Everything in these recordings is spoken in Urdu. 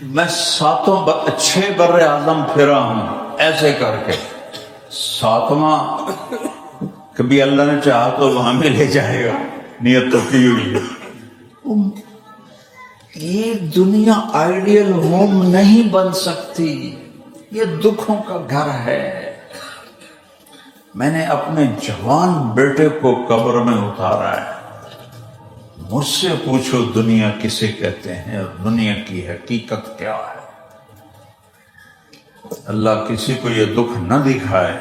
میں 6 بر اعظم پھرا ہوں ایسے کر کے، 7واں کبھی اللہ نے چاہا تو وہاں میں لے جائے گا، نیت تو کی ہوئی ہے۔ یہ دنیا آئیڈیل ہوم نہیں بن سکتی، یہ دکھوں کا گھر ہے۔ میں نے اپنے جوان بیٹے کو قبر میں اتارا ہے، مجھ سے پوچھو دنیا کسے کہتے ہیں اور دنیا کی حقیقت کیا ہے۔ اللہ کسی کو یہ دکھ نہ دکھائے۔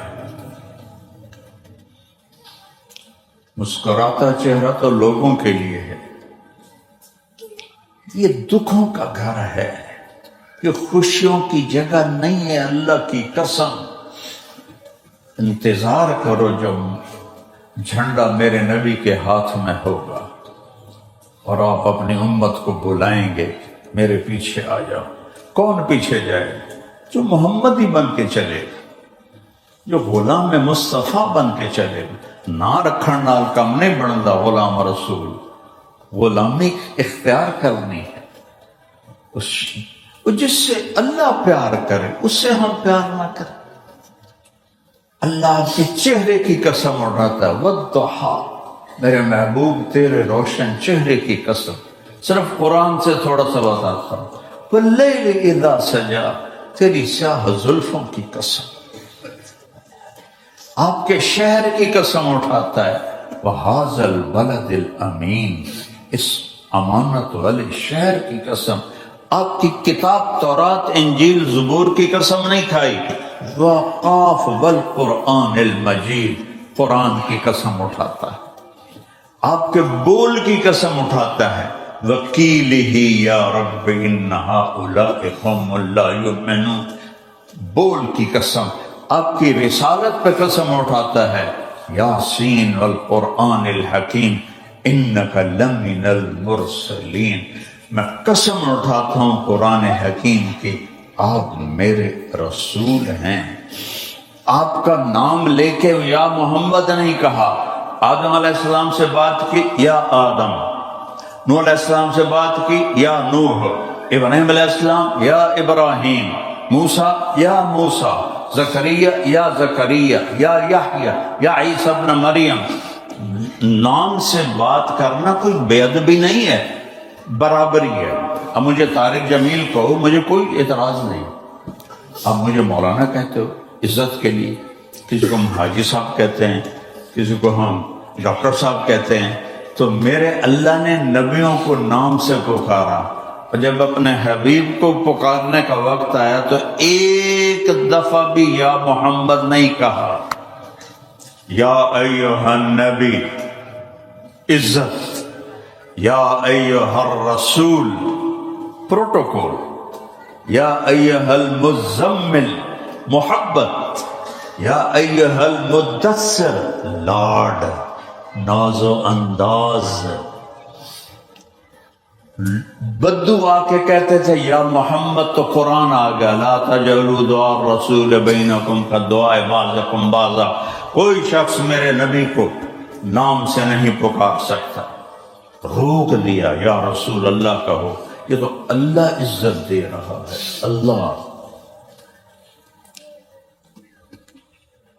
مسکراتا چہرہ تو لوگوں کے لیے ہے، یہ دکھوں کا گھر ہے، یہ خوشیوں کی جگہ نہیں ہے۔ اللہ کی قسم، انتظار کرو جب جھنڈا میرے نبی کے ہاتھ میں ہوگا اور آپ اپنی امت کو بلائیں گے میرے پیچھے آ جاؤ۔ کون پیچھے جائے؟ جو محمدی بن کے چلے، جو غلام مصطفیٰ بن کے چلے۔ نہ رکھن نال کم نہیں بنتا غلام رسول، غلامی اختیار کرنی ہے۔ جس سے اللہ پیار کرے اس سے ہم پیار نہ کریں۔ اللہ کے چہرے کی قسم اٹھاتا ہے، وَالضُّحَىٰ، میرے محبوب تیرے روشن چہرے کی قسم۔ صرف قرآن سے تھوڑا سا بتاتا ہوں، وَاللَّيْلِ إِذَا سَجَىٰ، تیری سیاہ زلفوں کی قسم۔ آپ کے شہر کی قسم اٹھاتا ہے، وَهَٰذَا الْبَلَدِ الْأَمِينِ، اس امانت والے شہر کی قسم۔ آپ کی کتاب تورات انجیل زبور کی قسم نہیں کھائی، وَقَافَ وَالْقُرْآنِ الْمَجِيدِ، قرآن کی قسم اٹھاتا ہے۔ آپ کے بول کی قسم اٹھاتا ہے، وَقِيلِهِ يَا رَبِّ إِنَّ هَٰؤُلَاءِ قَوْمٌ لَا يُؤْمِنُونَ، بول کی قسم۔ آپ کی رسالت پہ قسم اٹھاتا ہے، یاسین والقرآن الحکیم انک لمن المرسلین، میں قسم اٹھاتا ہوں قرآن حکیم کی، آپ میرے رسول ہیں۔ آپ کا نام لے کے یا محمد نہیں کہا۔ آدم علیہ السلام سے بات کی یا آدم، نوح علیہ السلام سے بات کی یا نوح، ابراہیم علیہ السلام یا ابراہیم، موسیٰ یا موسیٰ، زکریا یا زکریا، یا یحییٰ یا عیسیٰ ابن مریم۔ نام سے بات کرنا کوئی بے ادبی نہیں ہے، برابری ہے۔ اب مجھے طارق جمیل کہو، مجھے کوئی اعتراض نہیں۔ اب مجھے مولانا کہتے ہو عزت کے لیے، کسی کو ہم حاجی صاحب کہتے ہیں، کسی کو ہم ڈاکٹر صاحب کہتے ہیں، تو میرے اللہ نے نبیوں کو نام سے پکارا، اور جب اپنے حبیب کو پکارنے کا وقت آیا تو ایک دفعہ بھی یا محمد نہیں کہا۔ یا ایھا النبی عزت، یا ایھا الرسول پروٹوکول، یا ایھا المزمل محبت، یا ایھا المدثر لاڈ ناز و انداز۔ بدو آ کے کہتے تھے یا محمد، تو قرآن آ گیا، لا تجعلوا دعاء الرسول بینکم کدعاء بعضکم بعضا، کوئی شخص میرے نبی کو نام سے نہیں پکار سکتا۔ روک دیا، یا رسول اللہ کہو۔ یہ تو اللہ عزت دے رہا ہے، اللہ۔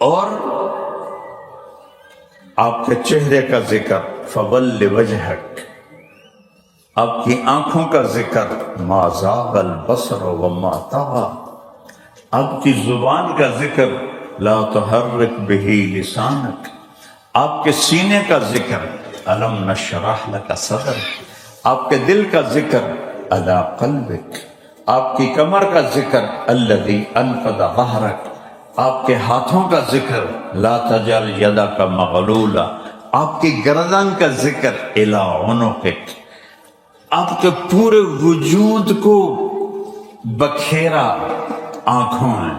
اور آپ کے چہرے کا ذکر، فول وجہک، آپ کی آنکھوں کا ذکر، ما زاغ البصر وما طغى، آپ کی زبان کا ذکر، لا تحرک بہ لسانک، آپ کے سینے کا ذکر، الم نشرح لک صدرک، آپ کے دل کا ذکر، علی قلبک، آپ کی کمر کا ذکر، الذی انقض ظہرک، آپ کے ہاتھوں کا ذکر، لا تجعل یدک مغلولا، آپ کی گردن کا ذکر، الی عنقک، آپ کے پورے وجود کو بکھیرا آنکھوں میں،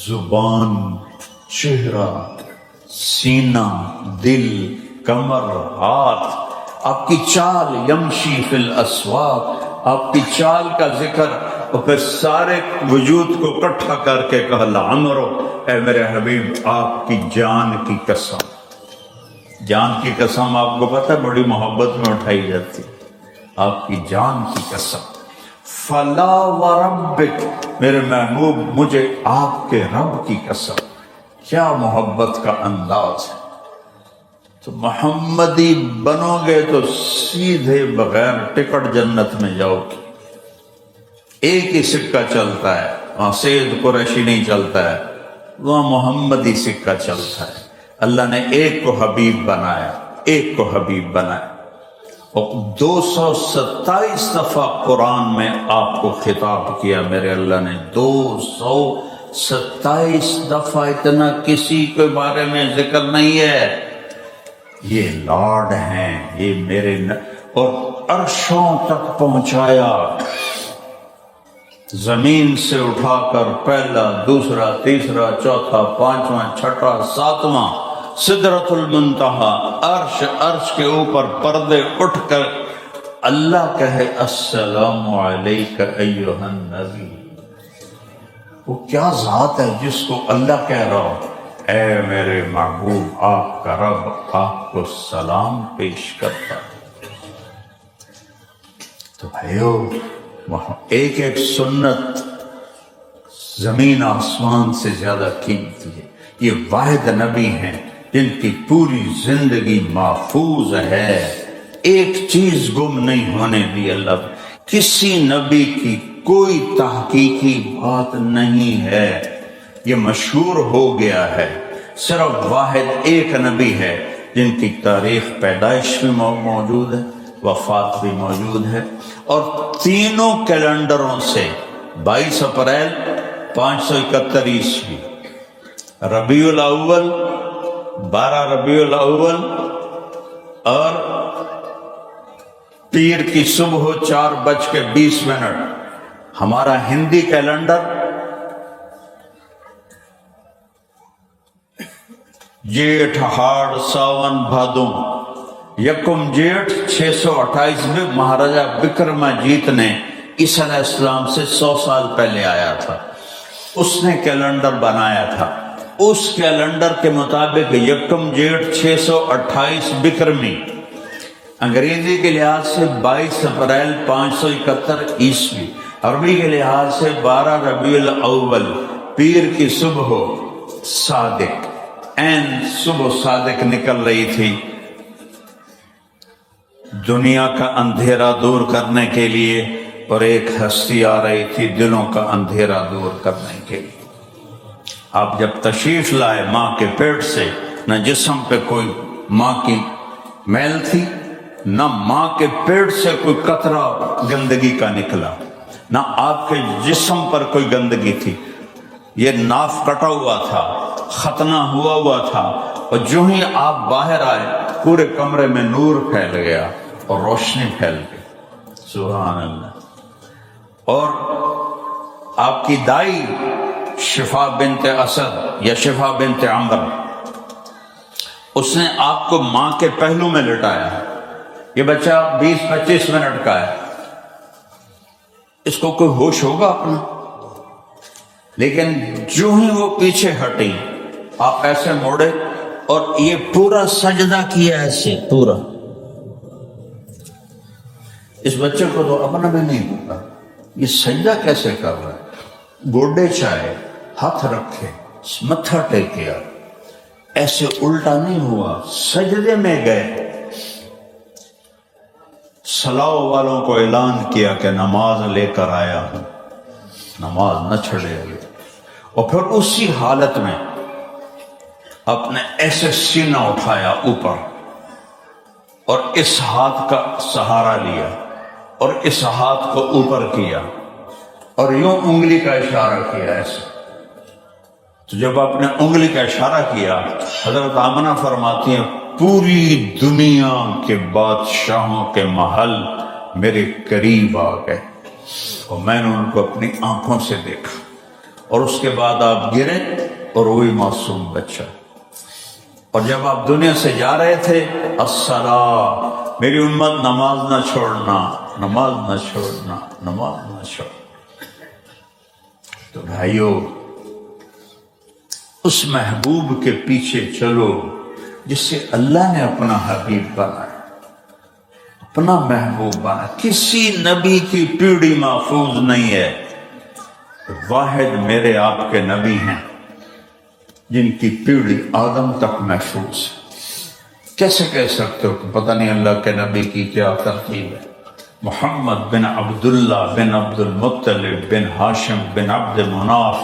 زبان، چہرہ، سینہ، دل، کمر، ہاتھ، آپ کی چال، یمشی فی الاسواق، آپ کی چال کا ذکر، اور پھر سارے وجود کو اکٹھا کر کے کہا لعمرو، اے میرے حبیب آپ کی جان کی قسم۔ جان کی قسم آپ کو پتہ ہے بڑی محبت میں اٹھائی جاتی، آپ کی جان کی قسم، فلا وربک، میرے محبوب مجھے آپ کے رب کی قسم۔ کیا محبت کا انداز ہے۔ تو محمدی بنو گے تو سیدھے بغیر ٹکٹ جنت میں جاؤ گے۔ ایک ہی سکہ چلتا ہے، وہاں سید قریشی نہیں چلتا ہے، وہاں محمدی سکہ چلتا ہے۔ اللہ نے ایک کو حبیب بنایا، ایک کو حبیب بنایا، اور 227 دفعہ قرآن میں آپ کو خطاب کیا میرے اللہ نے، 227 دفعہ، اتنا کسی کے بارے میں ذکر نہیں ہے۔ یہ لاڈ ہیں، یہ میرے اور عرشوں تک پہنچایا، زمین سے اٹھا کر پہلا، دوسرا، تیسرا، چوتھا، پانچواں، چھٹا، ساتواں، سدرۃ المنتہا، عرش کے اوپر پردے اٹھ کر اللہ کہے السلام علیک ایھا النبی۔ وہ کیا ذات ہے جس کو اللہ کہہ رہا ہو اے میرے محبوب، آپ کا رب آپ کو سلام پیش کرتا ہے۔ تو بھائیو، ایک ایک سنت زمین آسمان سے زیادہ قیمتی ہے۔ یہ واحد نبی ہیں جن کی پوری زندگی محفوظ ہے، ایک چیز گم نہیں ہونے دی اللہ۔ کسی نبی کی کوئی تحقیقی بات نہیں ہے، یہ مشہور ہو گیا ہے۔ صرف واحد ایک نبی ہے جن کی تاریخ پیدائش بھی موجود ہے، وفات بھی موجود ہے، اور تینوں کیلنڈروں سے 22 اپریل 571 عیسوی، ربیع الاول 12 ربیع الاول، اور پیر کی صبح 4:20 ہمارا ہندی کیلنڈر جیٹھ ہاڑ ساون بھادوں، یکم جیٹھ 628 میں مہاراجا وکرماجیت نے عیسیٰ علیہ السلام سے 100 سال پہلے آیا تھا، اس نے کیلنڈر بنایا تھا۔ اس کیلنڈر کے مطابق یکم جیٹھ 628 وکرمی، انگریزی کے لحاظ سے 22 اپریل 571 عیسوی، عربی کے لحاظ سے 12 ربیع الاول، پیر کی صبح صادق، عین صبح صادق نکل رہی تھی دنیا کا اندھیرا دور کرنے کے لیے، اور ایک ہستی آ رہی تھی دلوں کا اندھیرا دور کرنے کے لیے۔ آپ جب تشریف لائے ماں کے پیٹ سے، نہ جسم پہ کوئی ماں کی میل تھی، نہ ماں کے پیٹ سے کوئی قطرہ گندگی کا نکلا، نہ آپ کے جسم پر کوئی گندگی تھی۔ یہ ناف کٹا ہوا تھا، ختنہ ہوا تھا، اور جو ہی آپ باہر آئے پورے کمرے میں نور پھیل گیا اور روشنی پھیل گئی۔ سبحان اللہ۔ اور آپ کی دائی شفا بنت اسد یا شفا بنت عمر، اس نے آپ کو ماں کے پہلو میں لٹایا۔ یہ بچہ 20-25 منٹ کا ہے، اس کو کوئی ہوش ہوگا اپنا؟ لیکن جو ہی وہ پیچھے ہٹی، آپ ایسے موڑے اور یہ پورا سجدہ کیا ایسے پورا۔ اس بچے کو تو اپنا بھی نہیں پتا یہ سجدہ کیسے کر رہا ہے۔ گوڈے چائے، ہاتھ رکھے، متھا ٹیکیا، ایسے الٹا نہیں ہوا، سجدے میں گئے۔ صلاح والوں کو اعلان کیا کہ نماز لے کر آیا ہوں، نماز نہ چھڑے ہوئے، اور پھر اسی حالت میں اپنے ایسے سینہ اٹھایا اوپر اور اس ہاتھ کا سہارا لیا اور اس ہاتھ کو اوپر کیا اور یوں انگلی کا اشارہ کیا ایسے۔ تو جب آپ نے انگلی کا اشارہ کیا، حضرت آمنہ فرماتی ہیں پوری دنیا کے بادشاہوں کے محل میرے قریب آ گئے اور میں نے ان کو اپنی آنکھوں سے دیکھا، اور اس کے بعد آپ گرے اور وہی معصوم بچہ۔ اور جب آپ دنیا سے جا رہے تھے، الصلاۃ، میری امت نماز نہ چھوڑنا، نماز نہ چھوڑنا، نماز نہ چھوڑنا۔ تو بھائیو، اس محبوب کے پیچھے چلو جس سے اللہ نے اپنا حبیب بنایا۔ اپنا محبوب بنا. کسی نبی کی پیڑھی محفوظ نہیں ہے، واحد میرے آپ کے نبی ہیں جن کی پیڑھی آدم تک محفوظ ہے. کیسے کہہ سکتے ہو کہ پتہ نہیں اللہ کے نبی کی کیا ترتیب ہے؟ محمد بن عبداللہ بن عبد المطلب بن ہاشم بن عبد مناف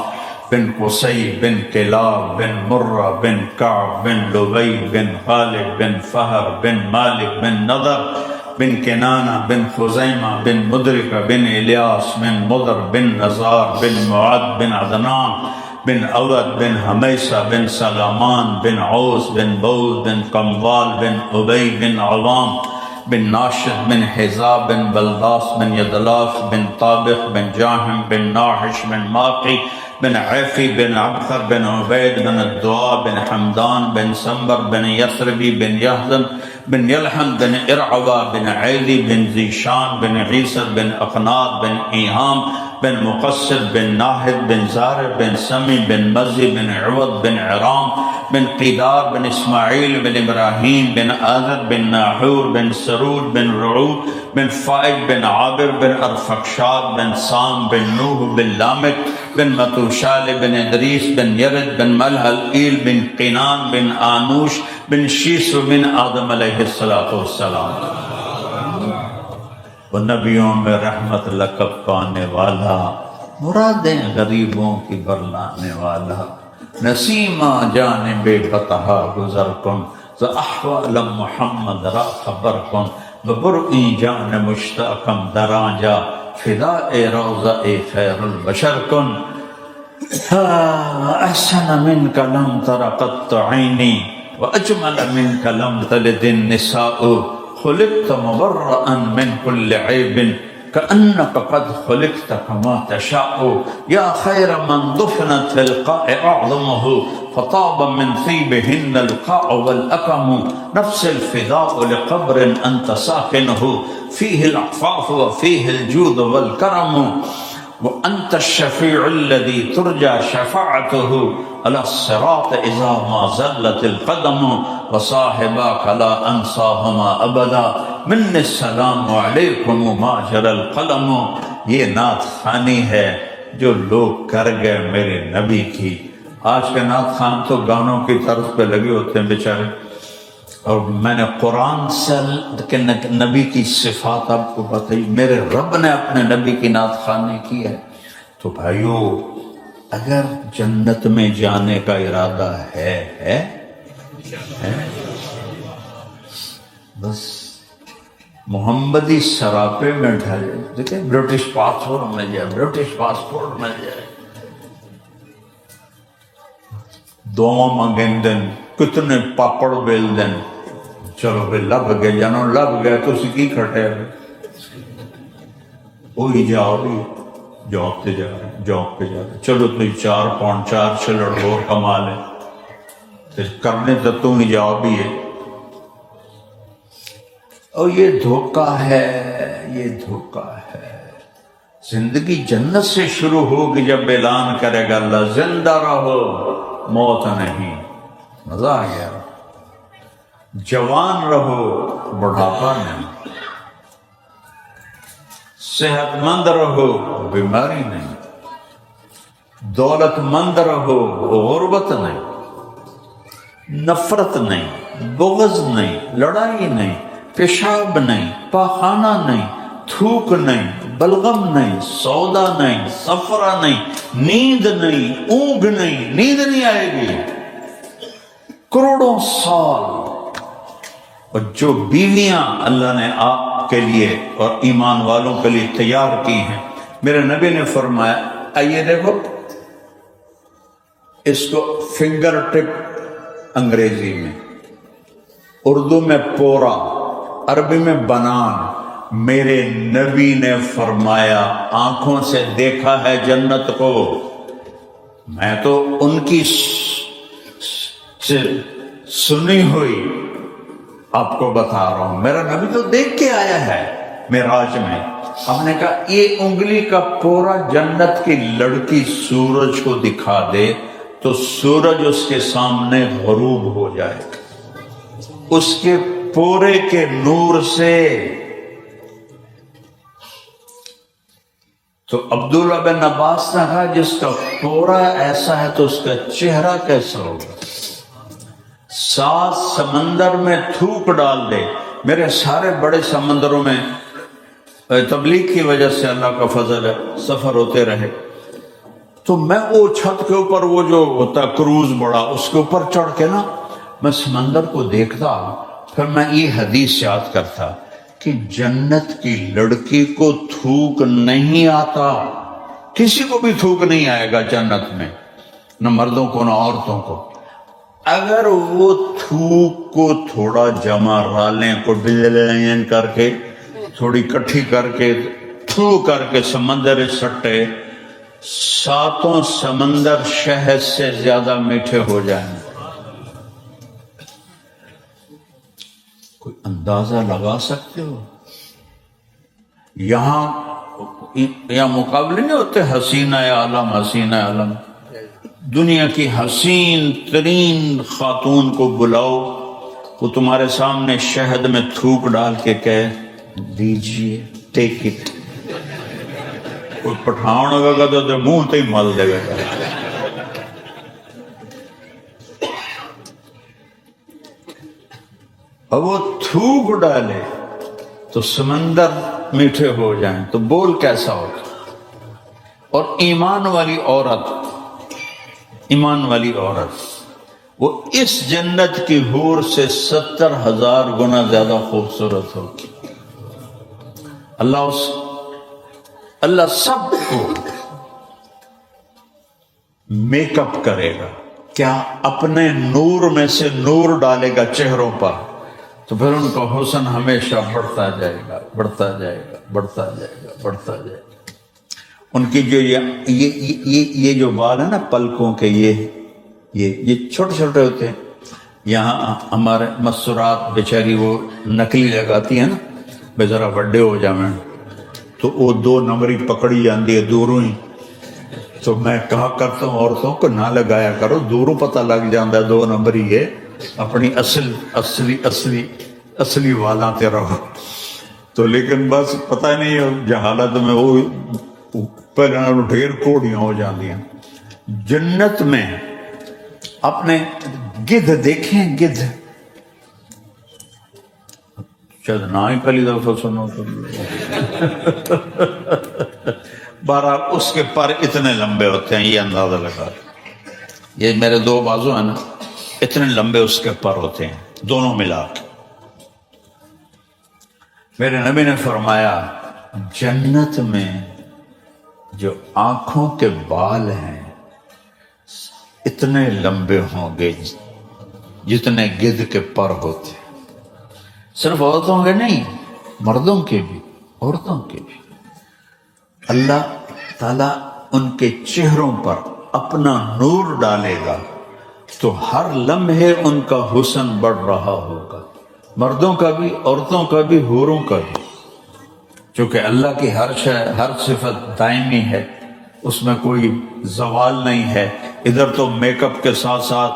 بن قصی بن کلاب بن مرہ بن کعب بن لبی بن غالب بن فہر بن مالک بن نضر بن کنانہ بن خزیمہ بن مدرکہ بن الیاس بن مضر بن نزار بن معد بن عدنان بن عود بن حمیسہ بن سلامان بن عوس بن بوز بن قموال بن عبی بن عوام بن ناشد بن حزاب بن بلداس بن یدلاف بن طابق بن جاہم بن ناحش بن ماقی بن عیفی بن عبخر بن عبید بن الدعاء بن حمدان بن سنبر بن یثربی بن یحزن بن یلحم بن ارعوا بن عیلی بن زیشان بن عیسر بن اقناد بن ایہام بن مقصد بن ناہد بن زارب بن سمی بن مزی بن عوض بن عرام بن قیدار بن اسماعیل بن ابراہیم بن آذر بن ناحور بن سرود بن رعود بن فائد بن عابر بن ارفقشاد بن سام بن نوح بن لامک بن متوشال بن ادریس بن یرد بن ملحل ایل بن قینان بن آنوش بن شیس بن آدم علیہ السلام. وہ نبیوں میں رحمت لقب پانے والا، مرادیں غریبوں کی برلانے والا، نسیمہ جانب بطحا گزر کن ز احوال محمد را خبر کن ببرئی جان مشتاقم دران جا فداء روضہ خیر البشر کن. احسن منک لم تر قط عینی واجمل منک لم تلد النساء خلقت مبرئا من كل عيب كأنك قد خلقت كما تشاء يا خير من دفنت في القاع أعظمه فطاب من ثيبهن القاع والأكم نفس الفداء لقبر أنت ساكنه فيه العفاف وفيه الجود والكرم وأنت الشفيع الذي ترجى شفاعته على الصراط إذا ما زلت القدم وصاحباك لا أنساهما أبدا من السلام عليكم ما جرى القلم. یہ نعت خوانی ہے جو لوگ کر گئے میرے نبی کی. آج کے نعت خوان تو گانوں کی طرف پہ لگے ہوتے ہیں بیچارے، اور میں نے قرآن سے نبی کی صفات آپ کو بتائی. میرے رب نے اپنے نبی کی نعت خوانی کی ہے. تو بھائیو، اگر جنت میں جانے کا ارادہ ہے بس محمدی سراپے میں ڈھلے. دیکھیں برٹش پاسپورٹ مل جائے، برٹش پاسپورٹ مل جائے، دعا منگیں دن کتنے پاپڑ بیل دن، چلو بھائی لب گئے جانو لب گئے تو سکی کھٹے وہی جاؤ بھی جاب پہ جا رہے، جاب پہ جا رہے، چلو تو 4 پاؤنڈ 4 چھلڑ اور کما لے، پھر کرنے تو تم ہی جاؤ بھی ہے. اور یہ دھوکہ ہے، یہ دھوکہ ہے. زندگی جنت سے شروع ہوگی جب اعلان کرے گا اللہ زندہ رہو، موت نہیں. مزہ آ گیا. جوان رہو، بڑھاپا نہیں. صحت مند رہو، بیماری نہیں. دولت مند رہو، غربت نہیں. نفرت نہیں، بغض نہیں، لڑائی نہیں، پیشاب نہیں، پاخانہ نہیں، تھوک نہیں، بلغم نہیں، سودا نہیں، سفرہ نہیں، نیند نہیں، اونگ نہیں. نیند نہیں آئے گی کروڑوں سال. اور جو بیویاں اللہ نے آپ کے لیے اور ایمان والوں کے لیے تیار کی ہیں، میرے نبی نے فرمایا، آئیے دیکھو اس کو فنگر ٹپ انگریزی میں، اردو میں پورا، عربی میں بنان. میرے نبی نے فرمایا آنکھوں سے دیکھا ہے جنت کو، میں تو ان کی سنی ہوئی آپ کو بتا رہا ہوں. میرا نبی تو دیکھ کے آیا ہے معراج میں. ہم نے کہا یہ انگلی کا پورا جنت کی لڑکی سورج کو دکھا دے تو سورج اس کے سامنے غروب ہو جائے. اس کے پورے کے نور سے تو عبداللہ بن عباس نے کہا جس کا پورا ایسا ہے تو اس کا چہرہ کیسا ہوگا؟ 7 سمندر میں تھوک ڈال دے. میرے سارے بڑے سمندروں میں تبلیغ کی وجہ سے اللہ کا فضل ہے سفر ہوتے رہے، تو میں وہ چھت کے اوپر وہ جو ہوتا کروز بڑا اس کے اوپر چڑھ کے نا میں سمندر کو دیکھتا، پھر میں یہ حدیث یاد کرتا کہ جنت کی لڑکی کو تھوک نہیں آتا، کسی کو بھی تھوک نہیں آئے گا جنت میں، نہ مردوں کو نہ عورتوں کو. اگر وہ تھوک کو تھوڑا جمع رالیں کو ڈیزائن کر کے تھوڑی کٹھی کر کے تھو کر کے سمندر سٹے 7 سمندر شہد سے زیادہ میٹھے ہو جائیں. کوئی اندازہ لگا سکتے ہو؟ یہاں مقابلے نہیں ہوتے حسینہ عالم حسینہ عالم. دنیا کی حسین ترین خاتون کو بلاؤ، وہ تمہارے سامنے شہد میں تھوک ڈال کے کہے دیجئے ٹیک اٹ. کوئی پٹھان ہوگا تو منہ تے ہی مل دے گا. اور وہ تھوک ڈالے تو سمندر میٹھے ہو جائیں تو بول کیسا ہوگا. اور ایمان والی عورت وہ اس جنت کی حور سے 70,000 گنا زیادہ خوبصورت ہوگی. اللہ سب کو میک اپ کرے گا، کیا اپنے نور میں سے نور ڈالے گا چہروں پر، تو پھر ان کا حسن ہمیشہ بڑھتا جائے گا بڑھتا جائے گا بڑھتا جائے گا بڑھتا جائے گا. ان کی جو یہ جو بال ہے نا پلکوں کے یہ چھوٹے چھوٹے ہوتے ہیں. یہاں ہمارے مسورات بیچاری وہ نکلی لگاتی ہیں نا بے ذرا بڑے ہو جائیں تو وہ 2 نمبری پکڑی جاتی ہے دوروں ہی. تو میں کہا کرتا ہوں عورتوں کو نہ لگایا کرو، دوروں پتہ لگ جاتا ہے 2 نمبری ہے، اپنی اصلی والا تے رہو. تو لیکن بس پتہ نہیں جہالت میں وہ پہلے ڈھیر کوڑیاں ہو جاتی ہیں. جنت میں اپنے گدھ دیکھیں، گدھ شاید نہ ہی پہلی دفعہ سنو تو 12 اس کے پر اتنے لمبے ہوتے ہیں، یہ اندازہ لگا. یہ میرے 2 بازو ہیں نا اتنے لمبے اس کے پر ہوتے ہیں دونوں ملا کے. میرے نبی نے فرمایا جنت میں جو آنکھوں کے بال ہیں اتنے لمبے ہوں گے جتنے گدھ کے پر ہوتے. صرف عورتوں کے نہیں، مردوں کے بھی، عورتوں کے بھی. اللہ تعالیٰ ان کے چہروں پر اپنا نور ڈالے گا تو ہر لمحے ان کا حسن بڑھ رہا ہوگا، مردوں کا بھی عورتوں کا بھی حوروں کا بھی. چونکہ اللہ کی ہر صفت دائمی ہے، اس میں کوئی زوال نہیں ہے. ادھر تو میک اپ کے ساتھ ساتھ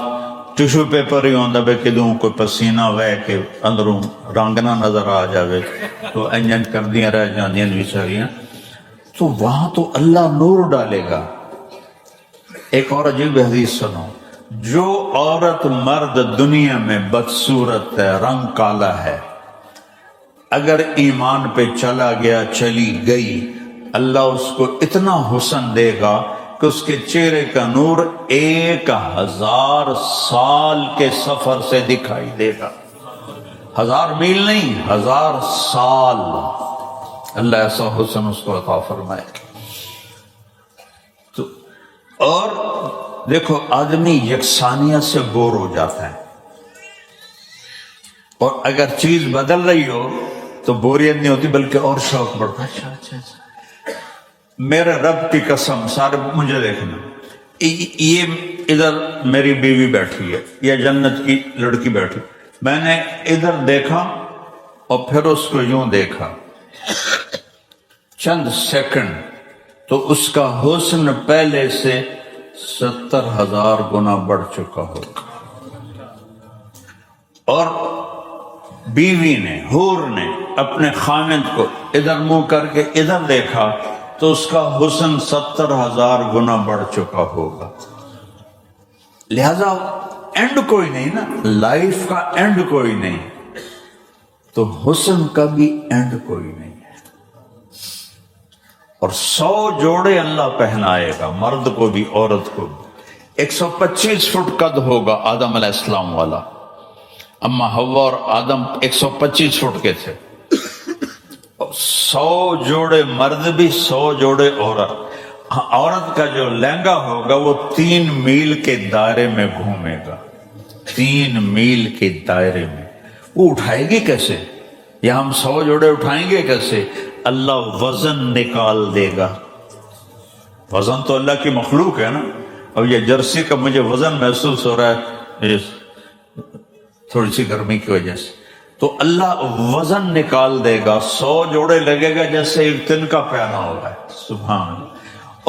ٹیشو پیپر ہی ہوتا ہے کہ دوں کوئی پسینہ وے کہ اندروں رنگ نہ نظر آ جاوے تو انجن کر دیا رہ جاندیاں بیچاریاں. تو وہاں تو اللہ نور ڈالے گا. ایک اور عجیب حدیث سنو، جو عورت مرد دنیا میں بدصورت ہے، رنگ کالا ہے، اگر ایمان پہ چلا گیا چلی گئی، اللہ اس کو اتنا حسن دے گا کہ اس کے چہرے کا نور 1000 سال کے سفر سے دکھائی دے گا. 1000 میل نہیں، 1000 سال. اللہ ایسا حسن اس کو عطا فرمائے. تو اور دیکھو آدمی یکسانیت سے بور ہو جاتا ہے، اور اگر چیز بدل رہی ہو تو بوریت نہیں ہوتی بلکہ اور شوق بڑھتا ہے. اچھا میرے رب کی قسم، سارے مجھے دیکھنا، یہ ادھر میری بیوی بیٹھی ہے یا جنت کی لڑکی بیٹھی، میں نے ادھر دیکھا اور پھر اس کو یوں دیکھا چند سیکنڈ، تو اس کا حسن پہلے سے 70,000 گنا بڑھ چکا ہوگا. اور بیوی نے، حور نے اپنے خامند کو ادھر منہ کر کے ادھر دیکھا تو اس کا حسن 70,000 گنا بڑھ چکا ہوگا. لہذا اینڈ کوئی نہیں نا، لائف کا اینڈ کوئی نہیں، تو حسن کا بھی اینڈ کوئی نہیں ہے. اور 100 جوڑے اللہ پہنائے گا، مرد کو بھی عورت کو بھی. 125 فٹ قد ہوگا آدم علیہ السلام والا، اما حوا اور آدم 125 فٹ کے تھے. 100 جوڑے مرد بھی، 100 جوڑے عورت. عورت کا جو لہنگا ہوگا وہ 3 میل کے دائرے میں گھومے گا، 3 میل کے دائرے میں. وہ اٹھائے گی کیسے؟ یا ہم 100 جوڑے اٹھائیں گے کیسے؟ اللہ وزن نکال دے گا. وزن تو اللہ کی مخلوق ہے نا. اب یہ جرسی کا مجھے وزن محسوس ہو رہا ہے تھوڑی سی گرمی کی وجہ سے، تو اللہ وزن نکال دے گا. 100 جوڑے لگے گا جیسے ایک تن کا پہنا ہوا ہے. سبحان اللہ.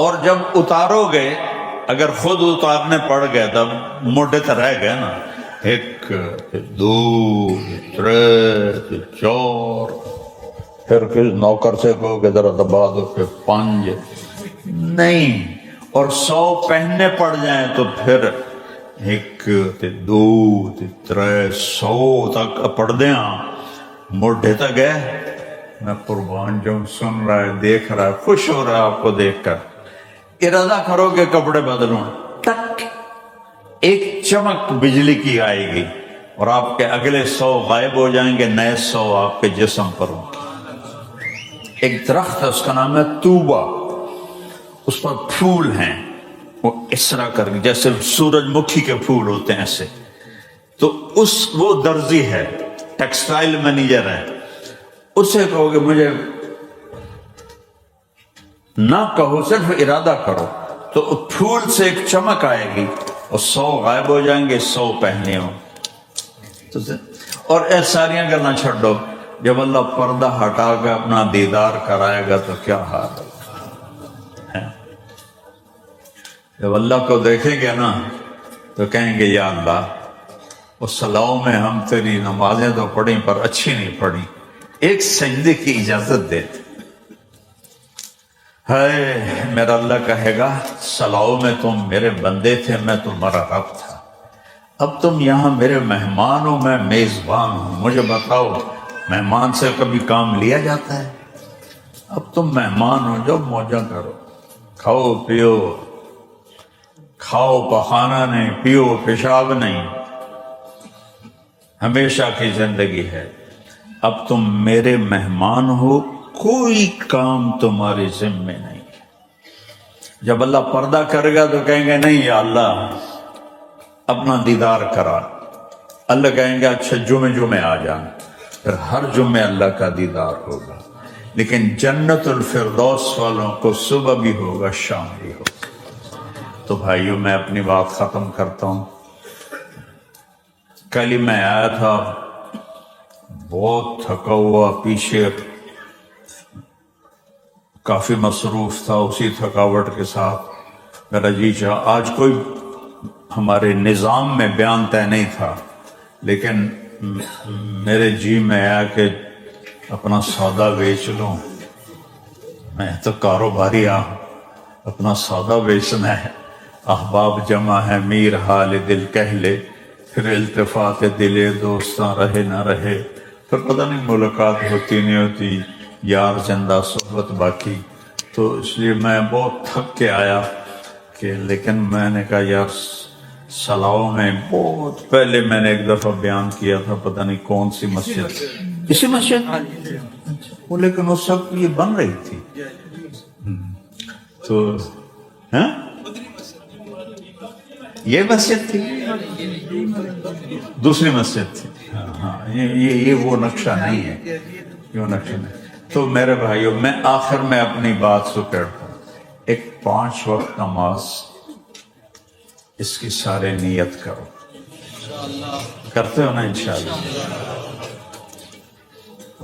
اور جب اتارو گے، اگر خود اتارنے پڑ گئے تب موٹے تو رہ گئے نا. 1 2 3 4، پھر کس نوکر سے کہو کہ ذرا دبا دو، پھر 5 نہیں. اور 100 پہننے پڑ جائیں تو پھر 1 2 3 100 تک پڑھ دیں. موڈے تک گئے. میں قربان جاؤں، سن رہا ہے، دیکھ رہا ہے، خوش ہو رہا ہے آپ کو دیکھ کر. ارادہ کرو کہ کپڑے بدلوں، ٹک ایک چمک بجلی کی آئے گی اور آپ کے اگلے 100 غائب ہو جائیں گے، نئے 100 آپ کے جسم پر ہوں گے. ایک درخت ہے، اس کا نام ہے توبہ. اس پر پھول ہیں، وہ اس طرح کر کے جیسے سورج مکھی کے پھول ہوتے ہیں ایسے. تو وہ درزی ہے، ٹیکسٹائل مینیجر ہے. اس سے کہو کہ مجھے نہ کہو، صرف ارادہ کرو، تو پھول سے ایک چمک آئے گی اور 100 غائب ہو جائیں گے، 100 پہنے ہوں. اور ایسا ساریاں گلنا چھڑو. جب اللہ پردہ ہٹا کے اپنا دیدار کرائے گا تو کیا حال ہے. جب اللہ کو دیکھیں گے نا تو کہیں گے یا اللہ، اس صلاحوں میں ہم تیری نمازیں تو پڑھیں پر اچھی نہیں پڑھی، ایک سجدے کی اجازت دے. ہے میرا اللہ کہے گا صلاحوں میں تم میرے بندے تھے، میں تمہارا رب تھا. اب تم یہاں میرے مہمان ہو، میں میزبان ہوں. مجھے بتاؤ مہمان سے کبھی کام لیا جاتا ہے؟ اب تم مہمان ہو، جو موجہ کرو، کھاؤ پیو. کھاؤ پخانا نہیں، پیو پیشاب نہیں، ہمیشہ کی زندگی ہے. اب تم میرے مہمان ہو، کوئی کام تمہارے ذمے نہیں. جب اللہ پردہ کرے گا تو کہیں گے نہیں یا اللہ اپنا دیدار کرا. اللہ کہیں گے اچھا جمعے آ جانا. پھر ہر جمعے اللہ کا دیدار ہوگا. لیکن جنت الفردوس والوں کو صبح بھی ہوگا، شام بھی ہوگا. تو بھائیو میں اپنی بات ختم کرتا ہوں. کل ہی میں آیا تھا، بہت تھکا ہوا، پیچھے کافی مصروف تھا. اسی تھکاوٹ کے ساتھ میرا جی چاہا، آج کوئی ہمارے نظام میں بیان طے نہیں تھا، لیکن میرے جی میں آیا کہ اپنا سودا بیچ لوں. میں تو کاروباری ہوں، اپنا سودا بیچنا ہے. احباب جمع ہے، میر حال دل کہہ لے، پھر التفات دلے دوستاں رہے نہ رہے، پھر پتہ نہیں ملاقات ہوتی نہیں ہوتی، یار زندہ صحبت باقی. تو اس لیے میں بہت تھک کے آیا کہ لیکن میں نے کہا یار صلاحوں میں بہت پہلے میں نے ایک دفعہ بیان کیا تھا، پتہ نہیں کون سی مسجد، اسی مسجد وہ، لیکن اس وقت یہ بن رہی تھی. تو یہ مسجد تھی، دوسری مسجد تھی. ہاں یہ وہ نقشہ نہیں ہے، یہ نقشہ نہیں. تو میرے بھائیوں، میں آخر میں اپنی بات سکڑتا ہوں. ایک 5 وقت نماز، اس کی سارے نیت کرو. کرتے ہو نا انشاءاللہ؟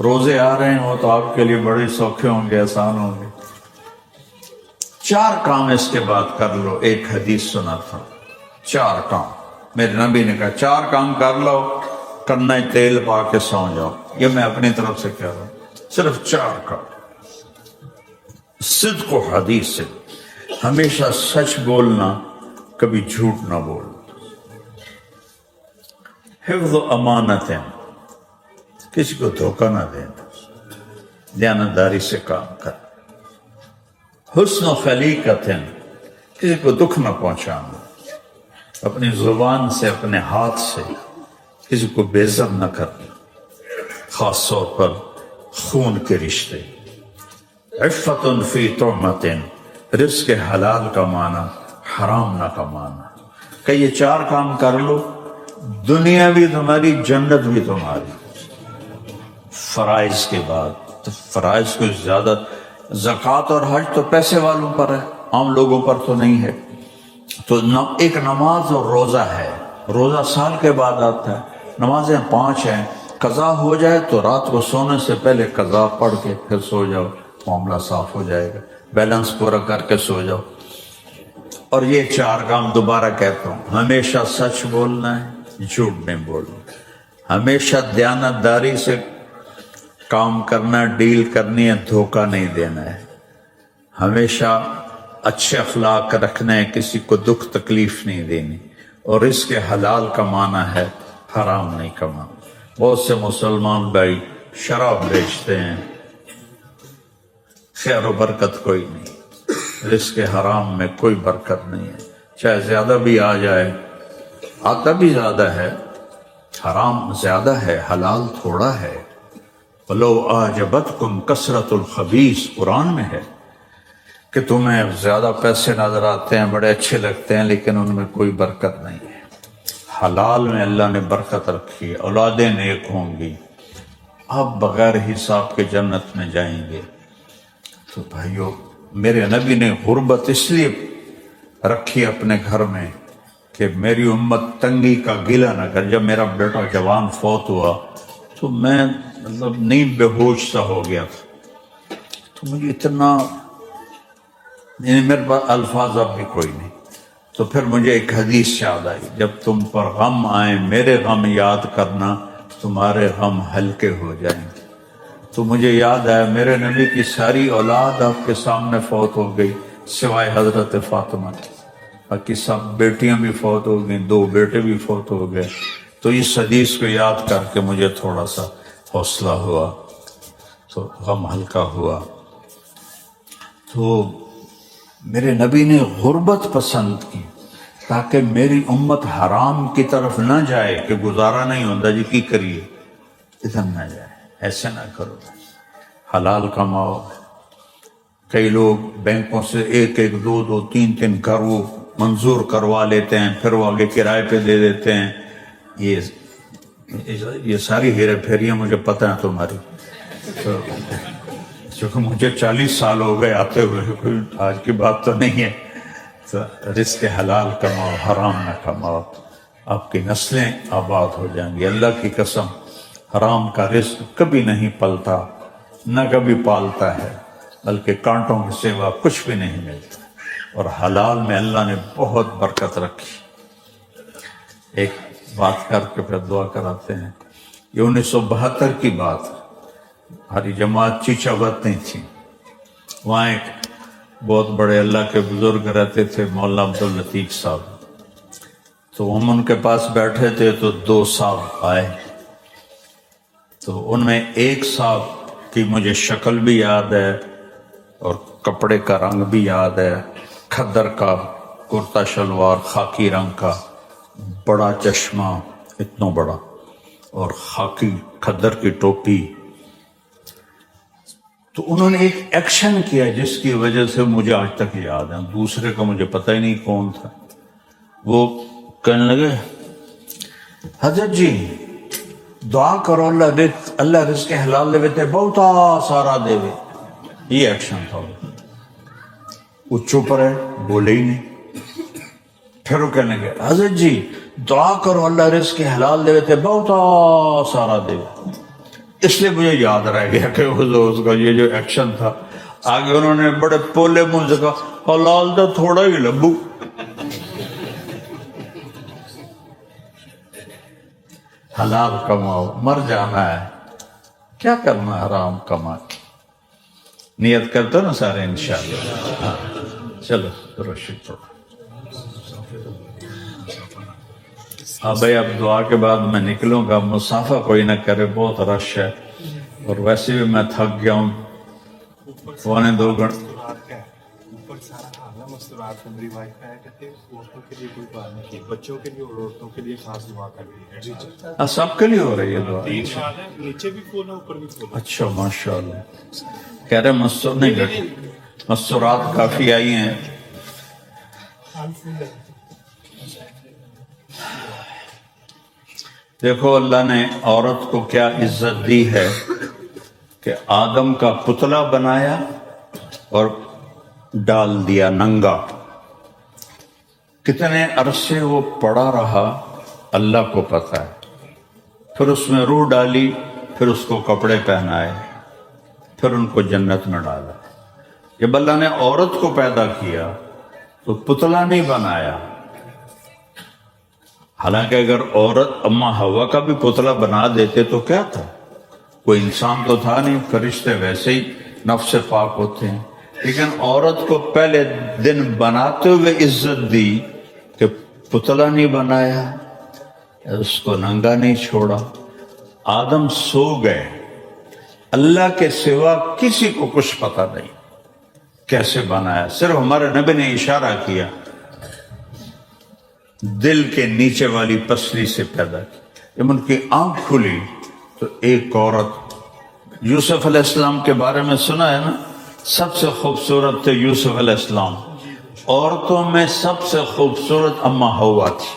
روزے آ رہے ہیں وہ تو آپ کے لیے بڑے سوکھے ہوں گے، آسان ہوں گے. 4 کام اس کے بعد کر لو. ایک حدیث سنا تھا، 4 کام میرے نبی نے کہا 4 کام کر لو، کرنا ہے تیل پا کے سو جاؤ. یہ میں اپنی طرف سے کہہ رہا ہوں، صرف 4 کام. صدق و حدیث سے، ہمیشہ سچ بولنا، کبھی جھوٹ نہ بولنا۔ حفظ و امانت، کسی کو دھوکہ نہ دینا، دیانتداری سے کام کرنا۔ حسن و خلیقت، کسی کو دکھ نہ پہنچانا، اپنی زبان سے اپنے ہاتھ سے کسی کو بےعزت نہ کرنا، خاص طور پر خون کے رشتے۔ عفت فی طعمت، رزق حلال کمانا، حرام نہ کمانا۔ کہ یہ 4 کام کر لو، دنیا بھی تمہاری، جنت بھی تمہاری۔ فرائض کے بعد تو فرائض کو زیادہ، زکوٰۃ اور حج تو پیسے والوں پر ہے، عام لوگوں پر تو نہیں ہے۔ تو ایک نماز اور روزہ ہے، روزہ سال کے بعد آتا ہے، نمازیں 5 ہیں، قضا ہو جائے تو رات کو سونے سے پہلے قضا پڑھ کے پھر سو جاؤ، معاملہ صاف ہو جائے گا، بیلنس پورا کر کے سو جاؤ۔ اور یہ 4 کام دوبارہ کہتا ہوں، ہمیشہ سچ بولنا ہے، جھوٹ نہیں بولنا، ہمیشہ دیانتداری سے کام کرنا، ڈیل کرنی ہے، دھوکہ نہیں دینا ہے، ہمیشہ اچھے اخلاق رکھنا ہے، کسی کو دکھ تکلیف نہیں دینی، اور رزق حلال کمانا ہے، حرام نہیں کمانا۔ بہت سے مسلمان بھائی شراب بیچتے ہیں، خیر و برکت کوئی نہیں، رزق حرام میں کوئی برکت نہیں ہے، چاہے زیادہ بھی آ جائے، آتا بھی زیادہ ہے، حرام زیادہ ہے، حلال تھوڑا ہے۔ وَلَوْ أَعْجَبَتْكُمْ كَثْرَةُ الْخَبِيثِ، قرآن میں ہے کہ تمہیں زیادہ پیسے نظر آتے ہیں، بڑے اچھے لگتے ہیں، لیکن ان میں کوئی برکت نہیں ہے۔ حلال میں اللہ نے برکت رکھی ہے، اولادیں نیک ہوں گی، آپ بغیر حساب کے جنت میں جائیں گے۔ تو بھائیو، میرے نبی نے غربت اس لیے رکھی اپنے گھر میں کہ میری امت تنگی کا گلہ نہ کر۔ جب میرا بیٹا جوان فوت ہوا تو میں نیند بے ہوش سا ہو گیا تھا، تو مجھے اتنا، میرے پاس الفاظ اب بھی کوئی نہیں۔ تو پھر مجھے ایک حدیث یاد آئی، جب تم پر غم آئیں میرے غم یاد کرنا، تمہارے غم ہلکے ہو جائیں گے۔ تو مجھے یاد آیا میرے نبی کی ساری اولاد آپ کے سامنے فوت ہو گئی سوائے حضرت فاطمہ کی، باقی سب بیٹیاں بھی فوت ہو گئیں، 2 بیٹے بھی فوت ہو گئے۔ تو اس حدیث کو یاد کر کے مجھے تھوڑا سا حوصلہ ہوا، تو غم ہلکا ہوا۔ تو میرے نبی نے غربت پسند کی تاکہ میری امت حرام کی طرف نہ جائے کہ گزارا نہیں ہوتا جی کی کریے، ادھر نہ جائے، ایسے نہ کرو، حلال کماؤ۔ کئی لوگ بینکوں سے 1-1 2-2 3-3 گھر وہ منظور کروا لیتے ہیں، پھر وہ آگے کرائے پہ دے دیتے ہیں۔ یہ ساری ہیرے پھیریاں مجھے پتہ ہیں تمہاری، تو چونکہ مجھے 40 سال ہو گئے آتے ہوئے، کوئی آج کی بات تو نہیں ہے۔ تو رزق حلال کماؤ، حرام نہ کماؤ، آپ کی نسلیں آباد ہو جائیں گی۔ اللہ کی قسم، حرام کا رزق کبھی نہیں پلتا، نہ کبھی پالتا ہے، بلکہ کانٹوں کے سوا کچھ بھی نہیں ملتا۔ اور حلال میں اللہ نے بہت برکت رکھی۔ ایک بات کر کے پھر دعا کراتے ہیں۔ یہ 1972 کی بات ہے، ہماری جماعت چیچاوت نہیں تھی، وہاں ایک بہت بڑے اللہ کے بزرگ رہتے تھے، مولانا عبداللطیف صاحب۔ تو ہم ان کے پاس بیٹھے تھے تو 2 صاحب آئے، تو ان میں ایک صاحب کی مجھے شکل بھی یاد ہے اور کپڑے کا رنگ بھی یاد ہے، کھدر کا کرتا شلوار خاکی رنگ کا، بڑا چشمہ اتنا بڑا، اور خاکی کھدر کی ٹوپی۔ تو انہوں نے ایک ایکشن کیا جس کی وجہ سے مجھے آج تک یاد ہے، دوسرے کا مجھے پتہ ہی نہیں کون تھا۔ وہ کہنے لگے، حضرت جی دعا کرو اللہ رزق حلال دے تے بہتا سارا دے۔ یہ ایکشن تھا۔ وہ چپ رہے، بولے ہی نہیں۔ پھر وہ کہنے لگے، حضرت جی دعا کرو اللہ رزق حلال دے تے بہتا سارا دے۔ اس لیے مجھے یاد رہ گیا کہ اس کا یہ جو ایکشن تھا۔ آگے انہوں نے بڑے پولے منہ سے کہا، حلال دا تھوڑا ہی لبو۔ حلال کماؤ، مر جانا ہے، کیا کرنا حرام کما کے۔ نیت کرتے ہو نا سارے انشاءاللہ؟ ہاں چلو روشن پڑھو. ہاں بھائی اب دعا کے بعد میں نکلوں گا. مسافہ کوئی نہ کرے، بہت رش ہے، اور ویسے بھی میں تھک گیا ہوں. 2.25 گھنٹے اوپر سارا کھانا مستورات کو میری وائف کا ہے، کہتے ہیں عورتوں کے لیے کوئی دعا نہیں کی، بچوں کے لیے اور عورتوں کے لیے خاص دعا کرنی ہے. جی جی سب کے لیے ہو رہی ہے دعا. نیچے بھی پھول ہے اوپر بھی پھول ہے. اچھا ماشاءاللہ. کہہ رہے مستور نہیں گھٹی، مستورات کافی آئی ہیں. دیکھو اللہ نے عورت کو کیا عزت دی ہے کہ آدم کا پتلا بنایا اور ڈال دیا ننگا. کتنے عرصے وہ پڑا رہا اللہ کو پتہ ہے. پھر اس میں روح ڈالی، پھر اس کو کپڑے پہنائے، پھر ان کو جنت میں ڈالا. جب اللہ نے عورت کو پیدا کیا تو پتلا نہیں بنایا. حالانکہ اگر عورت اماں حوا کا بھی پتلا بنا دیتے تو کیا تھا؟ کوئی انسان تو تھا نہیں. فرشتے ویسے ہی نفس پاک ہوتے ہیں. لیکن عورت کو پہلے دن بناتے ہوئے عزت دی کہ پتلا نہیں بنایا، اس کو ننگا نہیں چھوڑا. آدم سو گئے، اللہ کے سوا کسی کو کچھ پتہ نہیں کیسے بنایا. صرف ہمارے نبی نے اشارہ کیا، دل کے نیچے والی پسلی سے پیدا کی. جب ان کی آنکھ کھلی تو ایک عورت، یوسف علیہ السلام کے بارے میں سنا ہے نا، سب سے خوبصورت تھے یوسف علیہ السلام. عورتوں میں سب سے خوبصورت اماں حوا تھی،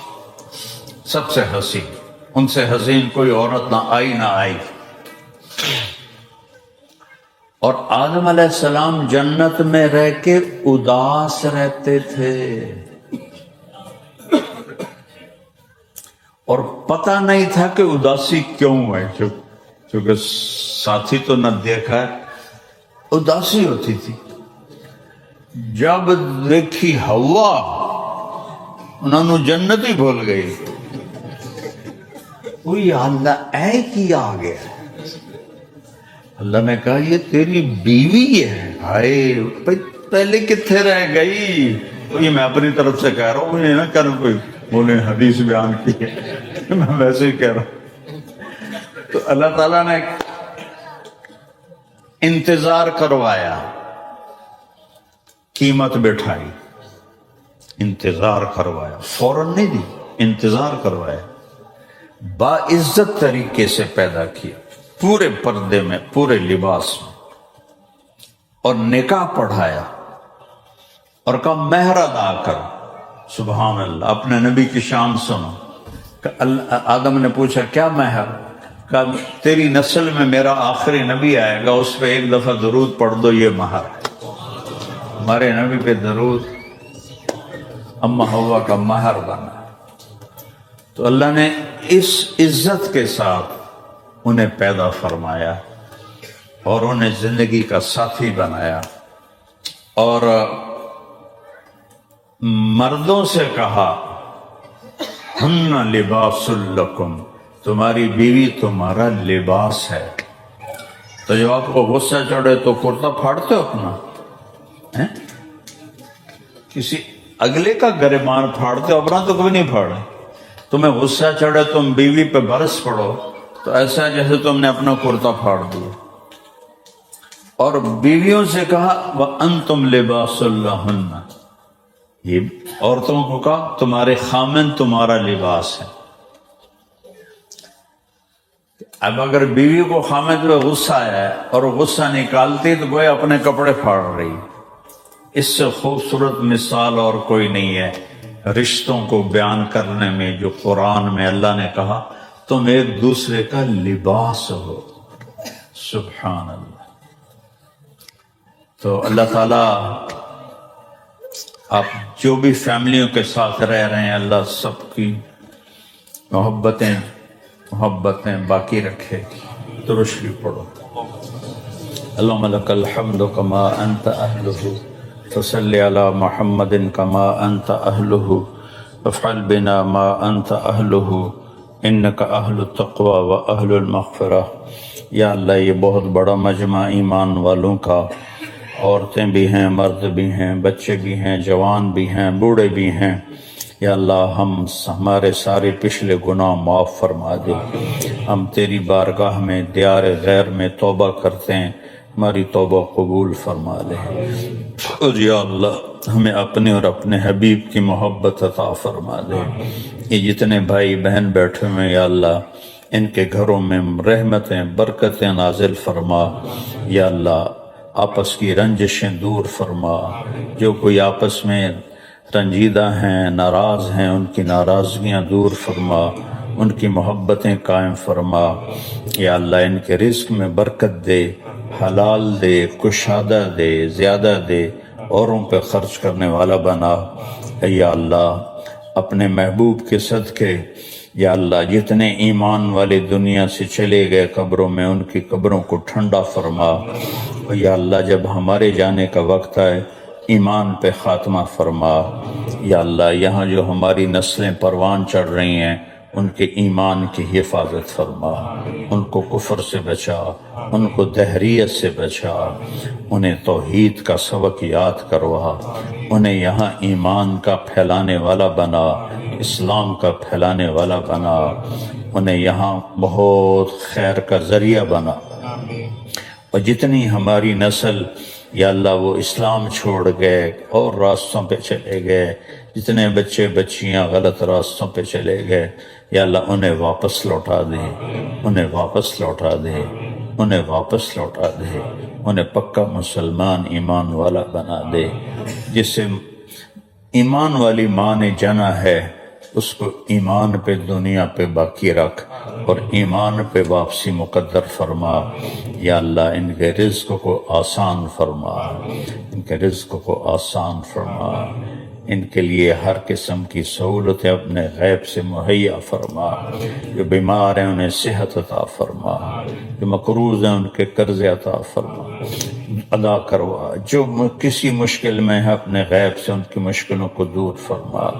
سب سے حسین. ان سے حسین کوئی عورت نہ آئی نہ آئی. اور آدم علیہ السلام جنت میں رہ کے اداس رہتے تھے، اور پتہ نہیں تھا کہ اداسی کیوں ہے. چونکہ ساتھی تو نہ دیکھا ہے، اداسی ہوتی تھی. جب دیکھی حوا، انہوں نے جنت ہی بھول گئی. کوئی اللہ اے کیا آ گیا. اللہ نے کہا یہ تیری بیوی ہے. ہائے پہلے کتنے رہ گئی. یہ میں اپنی طرف سے کہہ رہا ہوں، یہ نہ کروں کوئی بولے حدیث بیان کی ہے، میں ویسے ہی کہہ رہا ہوں. تو اللہ تعالیٰ نے انتظار کروایا، قیمت بٹھائی، انتظار کروایا، فوراً نہیں دی، انتظار کروایا. باعزت طریقے سے پیدا کیا، پورے پردے میں، پورے لباس میں، اور نکاح پڑھایا اور کہا مہر ادا کر. سبحان اللہ. اپنے نبی کی شان سنو. آدم نے پوچھا کیا مہر؟ کہا تیری نسل میں میرا آخری نبی آئے گا، اس پہ ایک دفعہ درود پڑھ دو، یہ مہر ہے. ہمارے نبی پہ درود اماں حوا کا مہر بنا. تو اللہ نے اس عزت کے ساتھ انہیں پیدا فرمایا اور انہیں زندگی کا ساتھی بنایا. اور مردوں سے کہا ہن لباس لکم، تمہاری بیوی تمہارا لباس ہے. تو جب آپ کو غصہ چڑھے تو کرتا پھاڑتے ہو اپنا؟ کسی اگلے کا گریبان پھاڑتے ہو، اپنا تو کبھی نہیں پھاڑے. تمہیں غصہ چڑھے تم بیوی پہ برس پڑو تو ایسا جیسے تم نے اپنا کرتا پھاڑ دیا. اور بیویوں سے کہا وَأَنْتُمْ لِبَاسُ لَهُنَّ، یہ عورتوں کو کہا تمہارے خامن تمہارا لباس ہے. اب اگر بیوی کو خامن پہ غصہ آیا ہے اور غصہ نکالتی تو گویا اپنے کپڑے پھاڑ رہی. اس سے خوبصورت مثال اور کوئی نہیں ہے رشتوں کو بیان کرنے میں جو قرآن میں اللہ نے کہا تم ایک دوسرے کا لباس ہو. سبحان اللہ. تو اللہ تعالیٰ آپ جو بھی فیملیوں کے ساتھ رہ رہے ہیں اللہ سب کی محبتیں باقی رکھے. درود پڑھو. اللہم لک الحمد کما انت اہلہ فصلی علی محمد کما انت اہلہ وافعل بنا ما انت اہلہ انک اہل التقوی و اہل المغفرہ. یا اللہ یہ بہت بڑا مجمع ایمان والوں کا عورتیں بھی ہیں، مرد بھی ہیں، بچے بھی ہیں، جوان بھی ہیں، بوڑھے بھی ہیں۔ یا اللہ ہمارے سارے پچھلے گناہ معاف فرما دے۔ ہم تیری بارگاہ میں دیار غیر میں توبہ کرتے ہیں، ہماری توبہ قبول فرما لے۔ اور یا اللہ ہمیں اپنے اور اپنے حبیب کی محبت عطا فرما دے۔ یہ جتنے بھائی بہن بیٹھے ہوئے ہیں یا اللہ ان کے گھروں میں رحمتیں برکتیں نازل فرما۔ یا اللہ آپس کی رنجشیں دور فرما، جو کوئی آپس میں رنجیدہ ہیں، ناراض ہیں، ان کی ناراضگیاں دور فرما، ان کی محبتیں قائم فرما۔ یا اللہ ان کے رزق میں برکت دے، حلال دے، کشادہ دے، زیادہ دے، اوروں پہ خرچ کرنے والا بنا۔ یا اللہ اپنے محبوب کے صدقے یا اللہ جتنے ایمان والے دنیا سے چلے گئے قبروں میں ان کی قبروں کو ٹھنڈا فرما۔ یا اللہ جب ہمارے جانے کا وقت آئے ایمان پہ خاتمہ فرما۔ یا اللہ یہاں جو ہماری نسلیں پروان چڑھ رہی ہیں ان کے ایمان کی حفاظت فرما، ان کو کفر سے بچا، ان کو دہریت سے بچا، انہیں توحید کا سبق یاد کروا، انہیں یہاں ایمان کا پھیلانے والا بنا، اسلام کا پھیلانے والا بنا، انہیں یہاں بہت خیر کا ذریعہ بنا۔ اور جتنی ہماری نسل یا اللہ وہ اسلام چھوڑ گئے اور راستوں پہ چلے گئے، جتنے بچے بچیاں غلط راستوں پہ چلے گئے یا اللہ انہیں واپس لوٹا دے، انہیں واپس لوٹا دے، انہیں واپس لوٹا دے، انہیں پکا مسلمان ایمان والا بنا دے۔ جسے ایمان والی ماں نے جنا ہے اس کو ایمان پہ دنیا پہ باقی رکھ اور ایمان پہ واپسی مقدر فرما۔ یا اللہ ان کے رزق کو آسان فرما، ان کے رزق کو آسان فرما، ان کے لیے ہر قسم کی سہولتیں اپنے غیب سے مہیا فرما۔ جو بیمار ہیں انہیں صحت عطا فرما، جو مقروض ہیں ان کے قرض عطا فرما، ادا کروا، جو کسی مشکل میں ہے اپنے غیب سے ان کی مشکلوں کو دور فرما۔